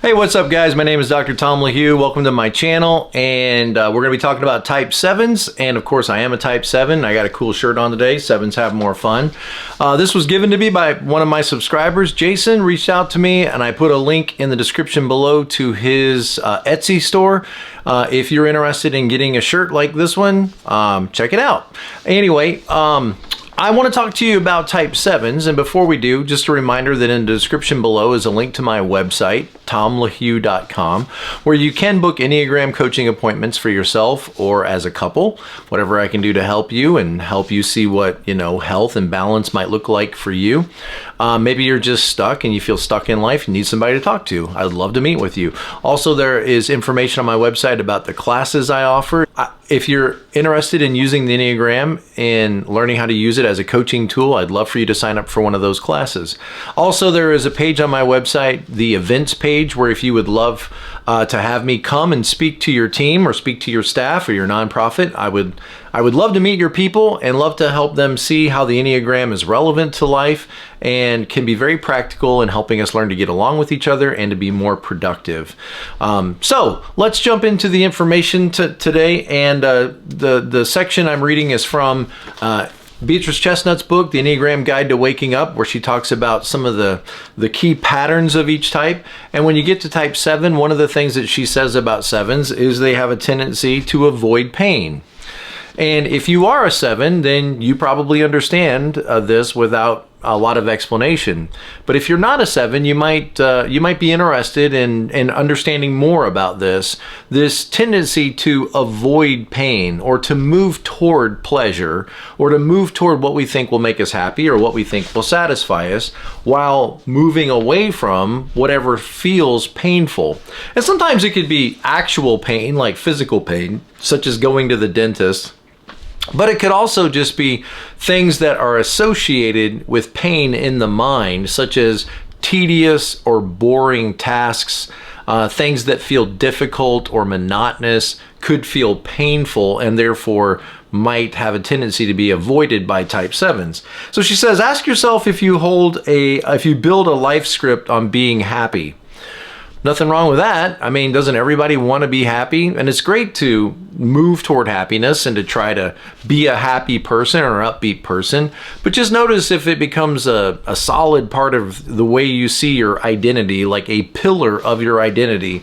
Hey, what's up guys? My name is Dr. Tom LaHue. Welcome to my channel, and we're going to be talking about type 7s, and of course I am a type 7. I got a cool shirt on today. 7s have more fun. This was given to me by one of my subscribers. Jason reached out to me, and I put a link in the description below to his Etsy store. If you're interested in getting a shirt like this one, check it out. Anyway, I want to talk to you about type 7s, and before we do, just a reminder that in the description below is a link to my website, tomlahue.com, where you can book Enneagram coaching appointments for yourself or as a couple, whatever I can do to help you and help you see what, health and balance might look like for you. Maybe you're just stuck and you feel stuck in life and need somebody to talk to. I'd love to meet with you. Also, there is information on my website about the classes I offer. If you're interested in using the Enneagram and learning how to use it as a coaching tool, I'd love for you to sign up for one of those classes. Also, there is a page on my website, the events page, where if you would love to have me come and speak to your team or speak to your staff or your nonprofit, I would love to meet your people and love to help them see how the Enneagram is relevant to life and can be very practical in helping us learn to get along with each other and to be more productive. So let's jump into the information today, and the section I'm reading is from Beatrice Chestnut's book, The Enneagram Guide to Waking Up, where she talks about some of the key patterns of each type. And when you get to type 7, one of the things that she says about 7s is they have a tendency to avoid pain. And if you are a 7, then you probably understand this without a lot of explanation. But if you're not a 7, you might be interested in understanding more about this tendency to avoid pain, or to move toward pleasure, or to move toward what we think will make us happy or what we think will satisfy us, while moving away from whatever feels painful. And sometimes it could be actual pain, like physical pain, such as going to the dentist. But it could also just be things that are associated with pain in the mind, such as tedious or boring tasks, things that feel difficult or monotonous, could feel painful, and therefore might have a tendency to be avoided by type 7s. So she says, ask yourself if you build a life script on being happy. Nothing wrong with that. I mean, doesn't everybody want to be happy? And it's great to move toward happiness and to try to be a happy person or an upbeat person. But just notice if it becomes a solid part of the way you see your identity, like a pillar of your identity.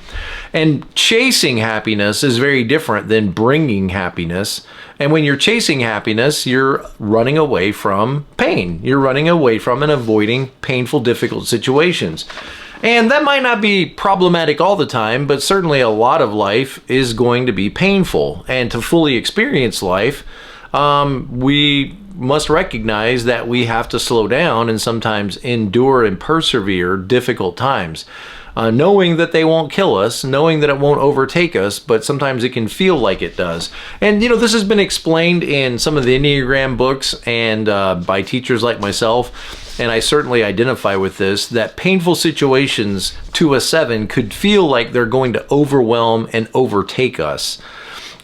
And chasing happiness is very different than bringing happiness. And when you're chasing happiness, you're running away from pain. You're running away from and avoiding painful, difficult situations. And that might not be problematic all the time, but certainly a lot of life is going to be painful. And to fully experience life, we must recognize that we have to slow down and sometimes endure and persevere difficult times. Knowing that they won't kill us, knowing that it won't overtake us, but sometimes it can feel like it does. And this has been explained in some of the Enneagram books and by teachers like myself, and I certainly identify with this, that painful situations to a 7 could feel like they're going to overwhelm and overtake us.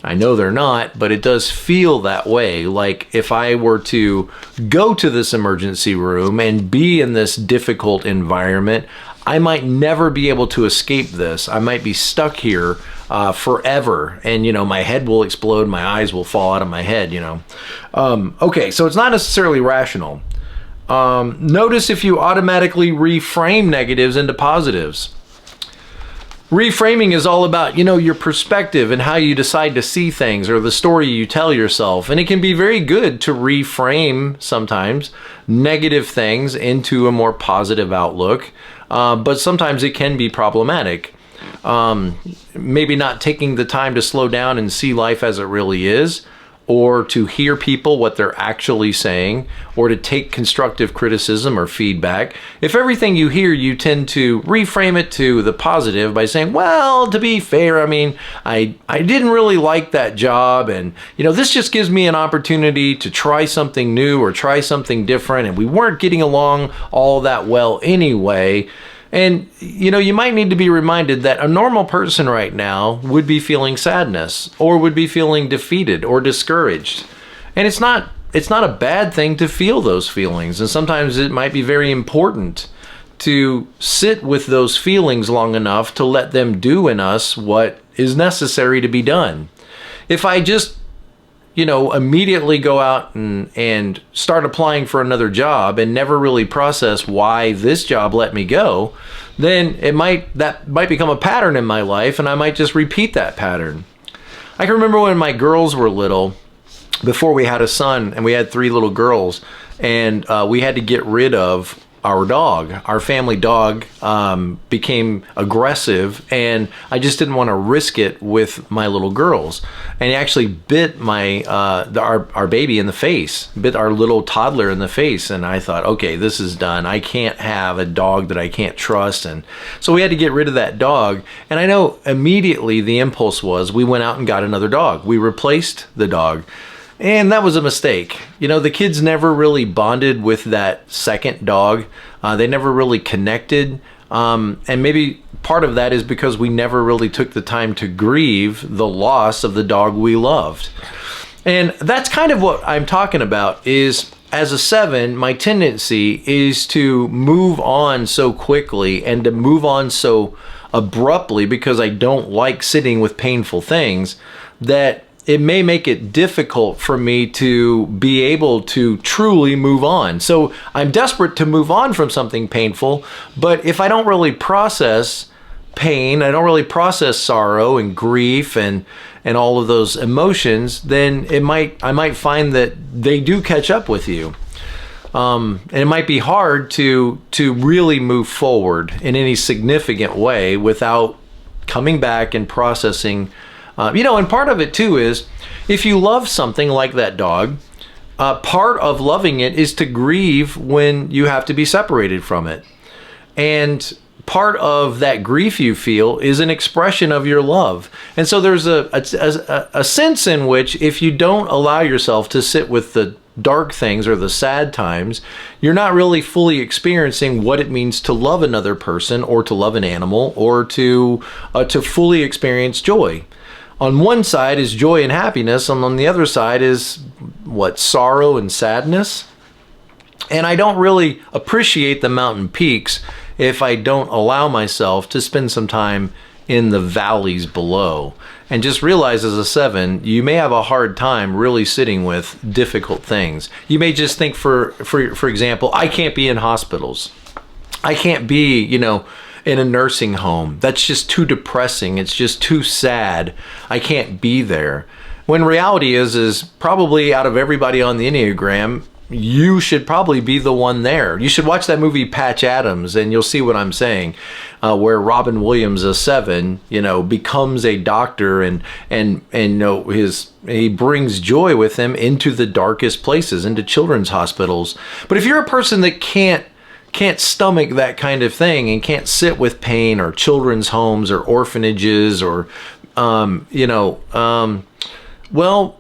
I know they're not, but it does feel that way. Like if I were to go to this emergency room and be in this difficult environment, I might never be able to escape this. I might be stuck here forever, and my head will explode, my eyes will fall out of my head. Okay, so it's not necessarily rational. Notice if you automatically reframe negatives into positives. Reframing is all about, your perspective and how you decide to see things, or the story you tell yourself. And it can be very good to reframe sometimes negative things into a more positive outlook. But sometimes it can be problematic. Maybe not taking the time to slow down and see life as it really is, or to hear people what they're actually saying, or to take constructive criticism or feedback. If everything you hear, you tend to reframe it to the positive by saying, well, to be fair, I mean, I didn't really like that job, and this just gives me an opportunity to try something new or try something different, and we weren't getting along all that well anyway. And, you might need to be reminded that a normal person right now would be feeling sadness, or would be feeling defeated or discouraged. And it's not a bad thing to feel those feelings. And sometimes it might be very important to sit with those feelings long enough to let them do in us what is necessary to be done. If I just, immediately go out and start applying for another job and never really process why this job let me go, then that might become a pattern in my life, and I might just repeat that pattern. I can remember when my girls were little, before we had a son, and we had 3 little girls, and we had to get rid of our dog. Our family dog became aggressive, and I just didn't want to risk it with my little girls. And he actually bit our baby in the face, bit our little toddler in the face. And I thought, okay, this is done. I can't have a dog that I can't trust. And so we had to get rid of that dog. And I know immediately the impulse was we went out and got another dog. We replaced the dog. And that was a mistake. The kids never really bonded with that second dog. They never really connected. And maybe part of that is because we never really took the time to grieve the loss of the dog we loved. And that's kind of what I'm talking about is, as a 7, my tendency is to move on so quickly and to move on so abruptly because I don't like sitting with painful things, that it may make it difficult for me to be able to truly move on. So I'm desperate to move on from something painful, but if I don't really process pain, I don't really process sorrow and grief and all of those emotions, then I might find that they do catch up with you. And it might be hard to really move forward in any significant way without coming back and processing. And part of it too is, if you love something like that dog, part of loving it is to grieve when you have to be separated from it. And part of that grief you feel is an expression of your love. And so there's a sense in which, if you don't allow yourself to sit with the dark things or the sad times, you're not really fully experiencing what it means to love another person or to love an animal or to fully experience joy. On one side is joy and happiness, and on the other side is sorrow and sadness. And I don't really appreciate the mountain peaks if I don't allow myself to spend some time in the valleys below. And just realize, as a 7, you may have a hard time really sitting with difficult things. You may just think, for example, I can't be in hospitals. I can't be, in a nursing home. That's just too depressing. It's just too sad. I can't be there. When reality is probably, out of everybody on the Enneagram, you should probably be the one there. You should watch that movie Patch Adams, and you'll see what I'm saying, where Robin Williams, a 7, becomes a doctor, and he brings joy with him into the darkest places, into children's hospitals. But if you're a person that can't stomach that kind of thing and can't sit with pain, or children's homes or orphanages, or well,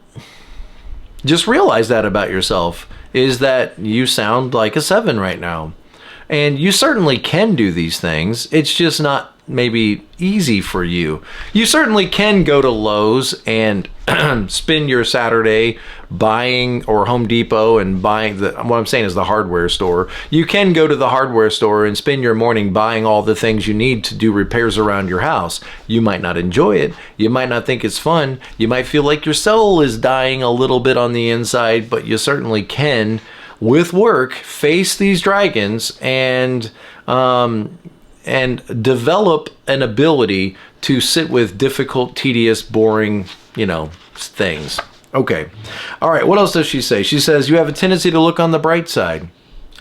just realize that about yourself, is that you sound like a 7 right now. And you certainly can do these things. It's just not maybe easy for you. You certainly can go to Lowe's and spend your Saturday buying, or Home Depot and buying what I'm saying is the hardware store. You can go to the hardware store and spend your morning buying all the things you need to do repairs around your house. You might not enjoy it. You might not think it's fun. You might feel like your soul is dying a little bit on the inside, but you certainly can, with work, face these dragons and develop an ability to sit with difficult, tedious, boring, things. Okay. All right. What else does she say? She says, you have a tendency to look on the bright side,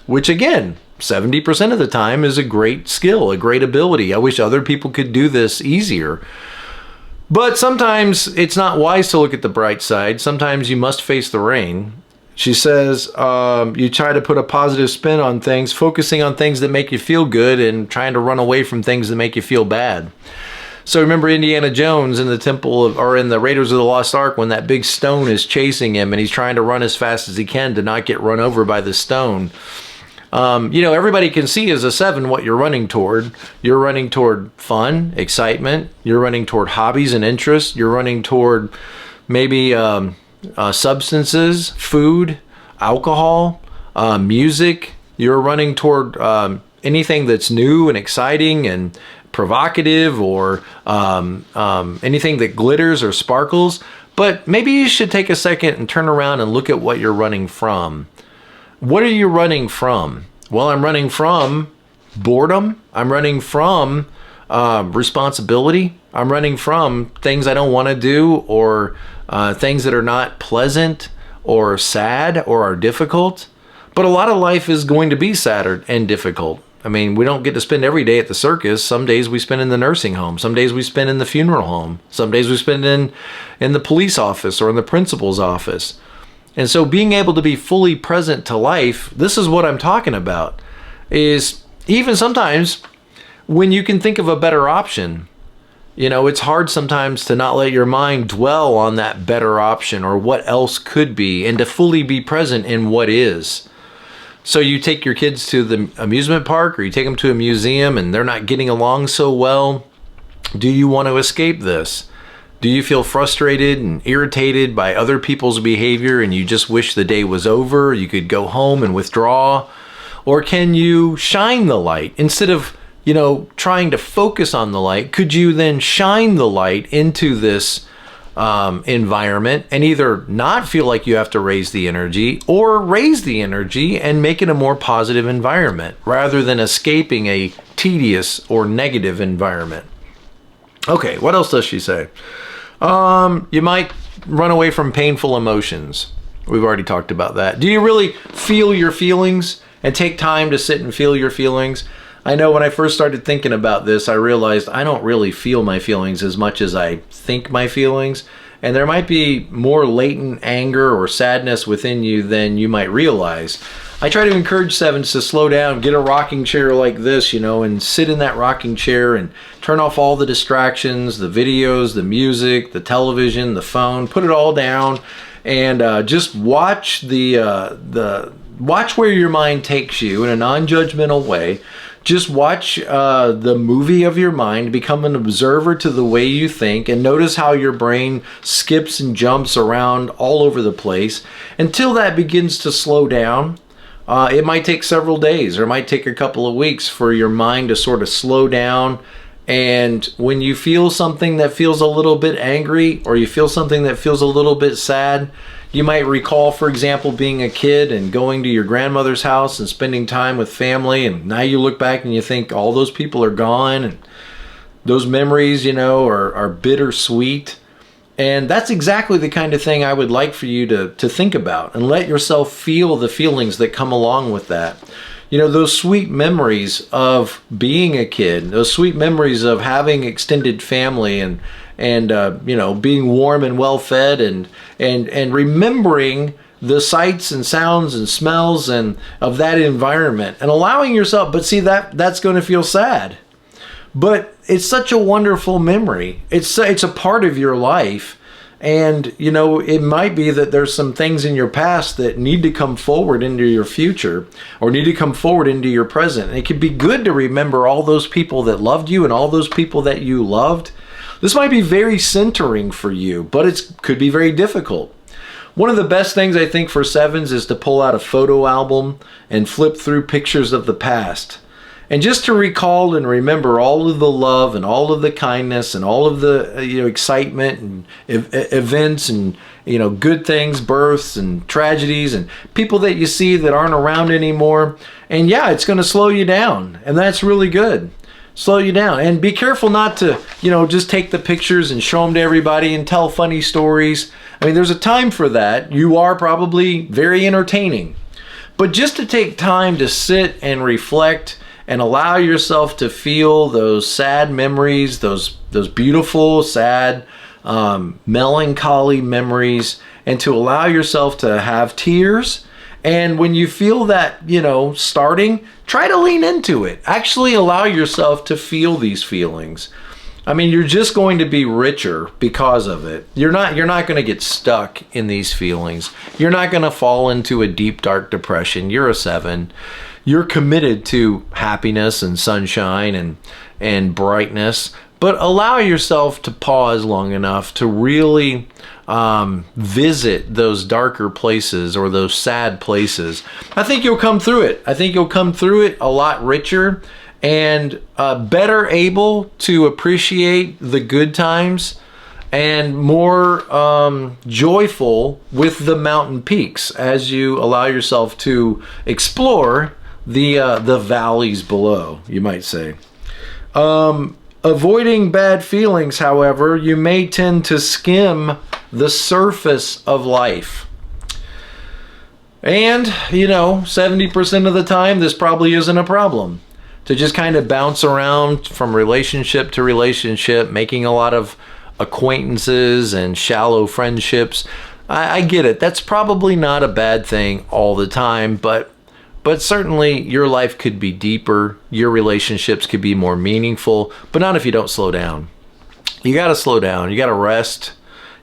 which again, 70% of the time is a great skill, a great ability. I wish other people could do this easier. But sometimes it's not wise to look at the bright side. Sometimes you must face the rain. She says, you try to put a positive spin on things, focusing on things that make you feel good and trying to run away from things that make you feel bad. So remember Indiana Jones in in the Raiders of the Lost Ark, when that big stone is chasing him and he's trying to run as fast as he can to not get run over by the stone. Everybody can see as a 7 what you're running toward. You're running toward fun, excitement. You're running toward hobbies and interests. You're running toward maybe substances, food, alcohol, music. You're running toward anything that's new and exciting and provocative, or anything that glitters or sparkles. But maybe you should take a second and turn around and look at what you're running from. What are you running from? Well, I'm running from boredom. I'm running from responsibility. I'm running from things I don't want to do, or things that are not pleasant or sad or are difficult. But a lot of life is going to be sad and difficult. I mean, we don't get to spend every day at the circus. Some days we spend in the nursing home. Some days we spend in the funeral home. Some days we spend in the police office or in the principal's office. And so being able to be fully present to life, this is what I'm talking about, is even sometimes when you can think of a better option. You know, it's hard sometimes to not let your mind dwell on that better option or what else could be, and to fully be present in what is. So you take your kids to the amusement park, or you take them to a museum and they're not getting along so well. Do you want to escape this? Do you feel frustrated and irritated by other people's behavior and you just wish the day was over, you could go home and withdraw? Or can you shine the light instead of, you know, trying to focus on the light? Could you then shine the light into this environment and either not feel like you have to raise the energy, or raise the energy and make it a more positive environment rather than escaping a tedious or negative environment? Okay, what else does she say? You might run away from painful emotions. We've already talked about that. Do you really feel your feelings and take time to sit and feel your feelings? I know when I first started thinking about this, I realized I don't really feel my feelings as much as I think my feelings. And there might be more latent anger or sadness within you than you might realize. I try to encourage sevens to slow down, get a rocking chair like this, you know, and sit in that rocking chair and turn off all the distractions, the videos, the music, the television, the phone, put it all down, and just watch watch where your mind takes you in a non-judgmental way. Just watch the movie of your mind, become an observer to the way you think, and notice how your brain skips and jumps around all over the place until that begins to slow down. It might take several days, or it might take a couple of weeks for your mind to sort of slow down. And when you feel something that feels a little bit angry, or you feel something that feels a little bit sad, you might recall, for example, being a kid and going to your grandmother's house and spending time with family, and now you look back and you think all those people are gone, and those memories, you know, are bittersweet. And that's exactly the kind of thing I would like for you to think about, and let yourself feel the feelings that come along with that. You know, those sweet memories of being a kid, those sweet memories of having extended family, and you know, being warm and well fed, and remembering the sights and sounds and smells and of that environment, and allowing yourself. But see, that's going to feel sad, but it's such a wonderful memory. It's a part of your life. And, you know, it might be that there's some things in your past that need to come forward into your future, or need to come forward into your present. And it could be good to remember all those people that loved you and all those people that you loved. This might be very centering for you, but it could be very difficult. One of the best things I think for sevens is to pull out a photo album and flip through pictures of the past. And just to recall and remember all of the love and all of the kindness and all of the excitement and events and good things, births and tragedies and people that you see that aren't around anymore. And yeah, it's going to slow you down, and that's really good. Slow you down, and be careful not to just take the pictures and show them to everybody and tell funny stories. I mean, there's a time for that. You are probably very entertaining, but just to take time to sit and reflect and allow yourself to feel those sad memories, those beautiful, sad, melancholy memories, and to allow yourself to have tears. And when you feel that, starting, try to lean into it. Actually allow yourself to feel these feelings. I mean, you're just going to be richer because of it. You're not going to get stuck in these feelings. You're not going to fall into a deep, dark depression. You're a 7. You're committed to happiness and sunshine and brightness, but allow yourself to pause long enough to really visit those darker places or those sad places. I think you'll come through it. I think you'll come through it a lot richer and better able to appreciate the good times and more joyful with the mountain peaks as you allow yourself to explore the valleys below, you might say. Avoiding bad feelings, however, you may tend to skim the surface of life. And, 70% of the time, this probably isn't a problem. To just kind of bounce around from relationship to relationship, making a lot of acquaintances and shallow friendships. I get it. That's probably not a bad thing all the time, but certainly your life could be deeper. Your relationships could be more meaningful, but not if you don't slow down. You got to slow down. You got to rest.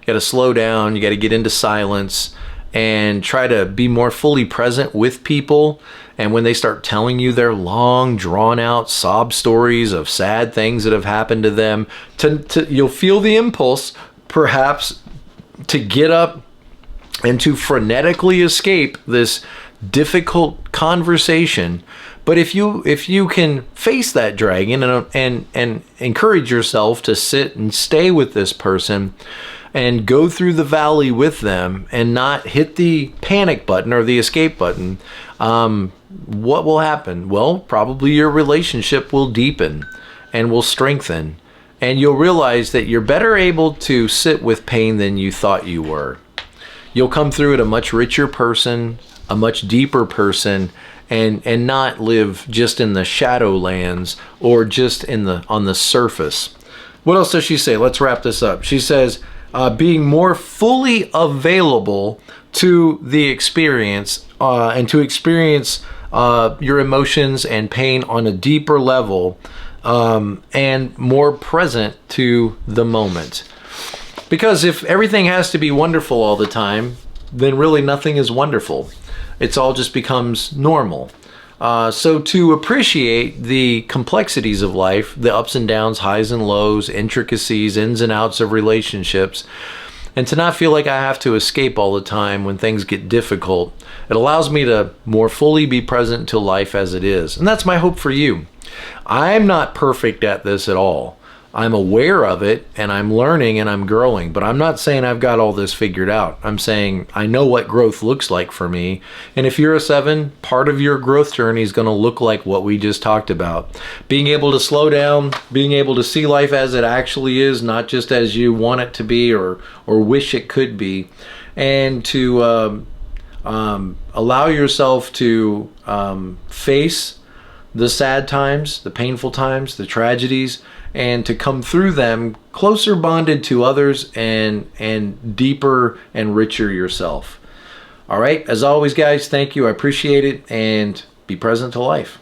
You got to slow down. You got to get into silence and try to be more fully present with people. And when they start telling you their long, drawn-out sob stories of sad things that have happened to them, you'll feel the impulse, perhaps, to get up and to frenetically escape this difficult conversation. But if you can face that dragon and encourage yourself to sit and stay with this person and go through the valley with them and not hit the panic button or the escape button, what will happen? Well, probably your relationship will deepen and will strengthen, and you'll realize that you're better able to sit with pain than you thought you were. You'll come through it a much richer person, a much deeper person, and not live just in the shadowlands or just on the surface. What else does she say? Let's wrap this up. She says, being more fully available to the experience and to experience your emotions and pain on a deeper level, and more present to the moment. Because if everything has to be wonderful all the time, then really nothing is wonderful. It's all just becomes normal. So to appreciate the complexities of life, the ups and downs, highs and lows, intricacies, ins and outs of relationships, and to not feel like I have to escape all the time when things get difficult, it allows me to more fully be present to life as it is. And that's my hope for you. I'm not perfect at this at all. I'm aware of it and I'm learning and I'm growing, but I'm not saying I've got all this figured out. I'm saying I know what growth looks like for me. And if you're a 7, part of your growth journey is going to look like what we just talked about. Being able to slow down, being able to see life as it actually is, not just as you want it to be or wish it could be, and to allow yourself to face the sad times, the painful times, the tragedies, and to come through them closer bonded to others and deeper and richer yourself. All right, as always, guys, thank you. I appreciate it, and be present to life.